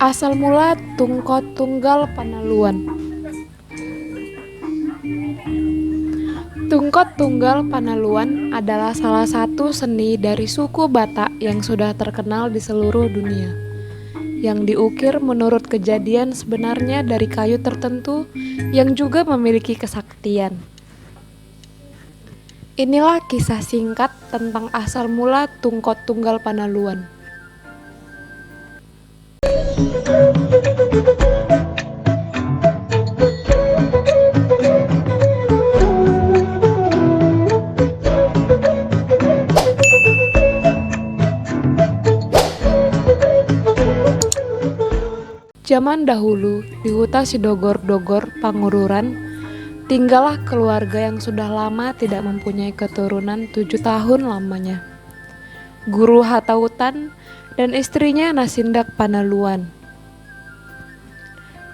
Asal mula Tungkot Tunggal Panaluan. Tungkot Tunggal Panaluan adalah salah satu seni dari suku Batak yang sudah terkenal di seluruh dunia, yang diukir menurut kejadian sebenarnya dari kayu tertentu yang juga memiliki kesaktian. Inilah kisah singkat tentang asal mula Tungkot Tunggal Panaluan. Zaman dahulu, di Huta Sidogor-Dogor, Pangururan, tinggallah keluarga yang sudah lama tidak mempunyai keturunan 7 tahun lamanya. Guru Hatautan dan istrinya Nasindak Panaluan.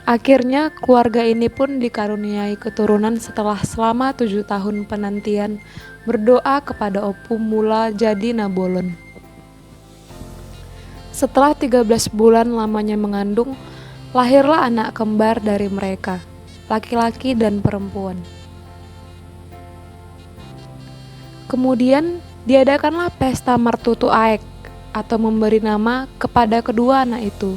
Akhirnya keluarga ini pun dikaruniai keturunan setelah selama 7 tahun penantian berdoa kepada Opu Mula Jadi Nabolon. Setelah 13 bulan lamanya mengandung, lahirlah anak kembar dari mereka, laki-laki dan perempuan. Kemudian diadakanlah pesta Martutu Aek atau memberi nama kepada kedua anak itu,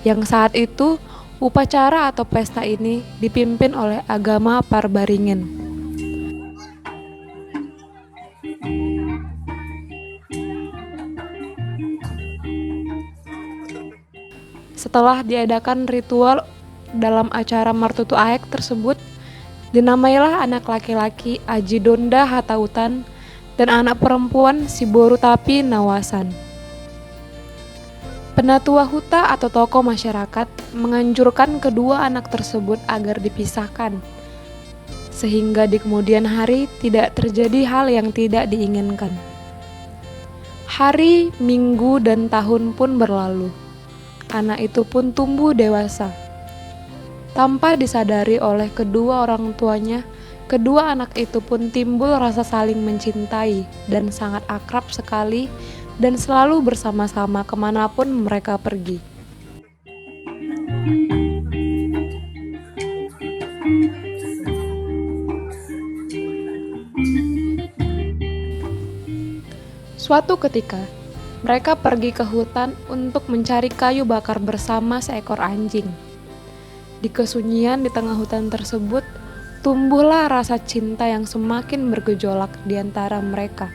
yang saat itu upacara atau pesta ini dipimpin oleh agama Parbaringen. Setelah diadakan ritual dalam acara Martutu Aek tersebut, dinamailah anak laki-laki Aji Donda Hatautan dan anak perempuan si Boru Tapi Nawasan. Penatua Huta atau tokoh masyarakat menganjurkan kedua anak tersebut agar dipisahkan, sehingga di kemudian hari tidak terjadi hal yang tidak diinginkan. Hari, minggu, dan tahun pun berlalu. Anak itu pun tumbuh dewasa. Tanpa disadari oleh kedua orang tuanya, kedua anak itu pun timbul rasa saling mencintai dan sangat akrab sekali dan selalu bersama-sama kemanapun mereka pergi. Suatu ketika, mereka pergi ke hutan untuk mencari kayu bakar bersama seekor anjing. Di kesunyian di tengah hutan tersebut, tumbuhlah rasa cinta yang semakin bergejolak di antara mereka,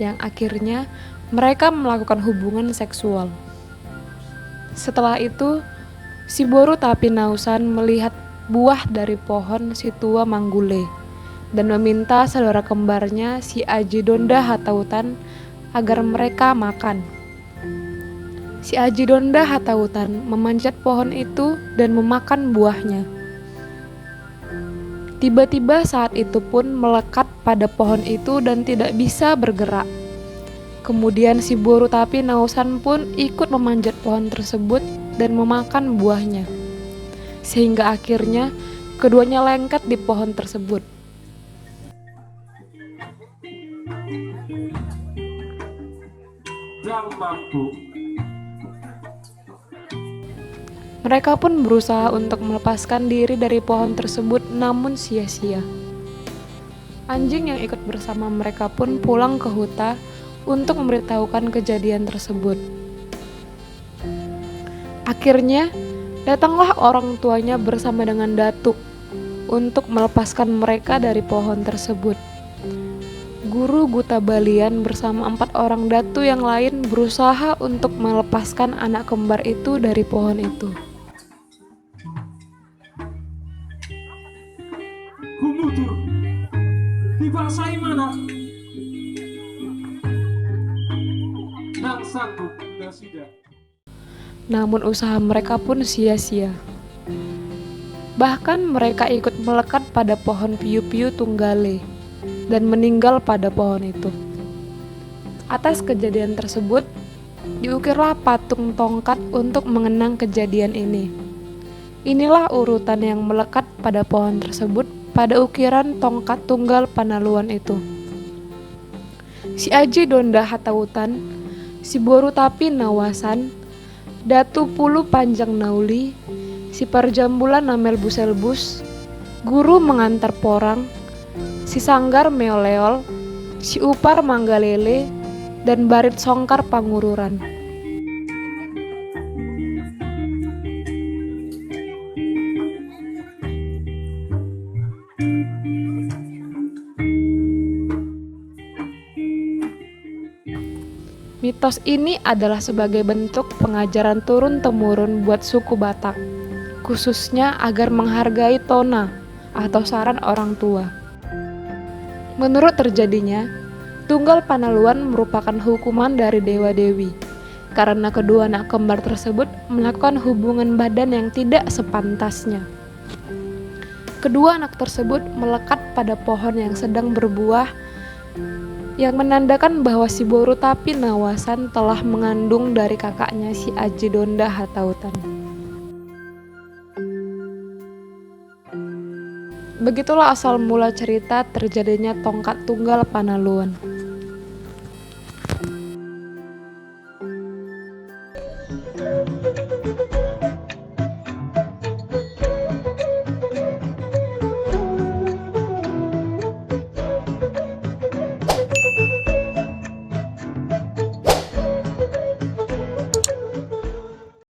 yang akhirnya mereka melakukan hubungan seksual. Setelah itu, si Boru Tapi Nausan melihat buah dari pohon si tua Manggule dan meminta saudara kembarnya si Aji Donda Hatautan agar mereka makan. Si Aji Donda Hatautan memanjat pohon itu dan memakan buahnya. Tiba-tiba saat itu pun melekat pada pohon itu dan tidak bisa bergerak. Kemudian si Boru Tapi Nausan pun ikut memanjat pohon tersebut dan memakan buahnya. Sehingga akhirnya keduanya lengket di pohon tersebut. Mereka pun berusaha untuk melepaskan diri dari pohon tersebut, namun sia-sia. Anjing yang ikut bersama mereka pun pulang ke hutan untuk memberitahukan kejadian tersebut. Akhirnya, datanglah orang tuanya bersama dengan datuk untuk melepaskan mereka dari pohon tersebut. Guru Gutabalian bersama 4 orang datu yang lain berusaha untuk melepaskan anak kembar itu dari pohon itu. Gumudur, dibasai mana? Nang sanggup tidak. Namun usaha mereka pun sia-sia. Bahkan mereka ikut melekat pada pohon piu-piu tunggale dan meninggal pada pohon itu. Atas kejadian tersebut, diukirlah patung tongkat untuk mengenang kejadian ini. Inilah urutan yang melekat pada pohon tersebut pada ukiran tongkat tunggal Panaluan itu. Si Aji Donda Hatautan, si Boru Tapi Nawasan, Datu Pulu Panjang Nauli, si Parjambulan Namel Buselbus, Guru Mengantar Porang, si Sanggar Meoleol, si Upar Manggalele, dan Barit Songkar Pangururan. Mitos ini adalah sebagai bentuk pengajaran turun-temurun buat suku Batak, khususnya agar menghargai tona atau saran orang tua. Menurut terjadinya, tunggal panaluan merupakan hukuman dari dewa-dewi, karena kedua anak kembar tersebut melakukan hubungan badan yang tidak sepantasnya. Kedua anak tersebut melekat pada pohon yang sedang berbuah, yang menandakan bahwa si Boru Tapi Nawasan telah mengandung dari kakaknya si Aji Donda Hatautan. Begitulah asal mula cerita terjadinya tongkat tunggal panaluan.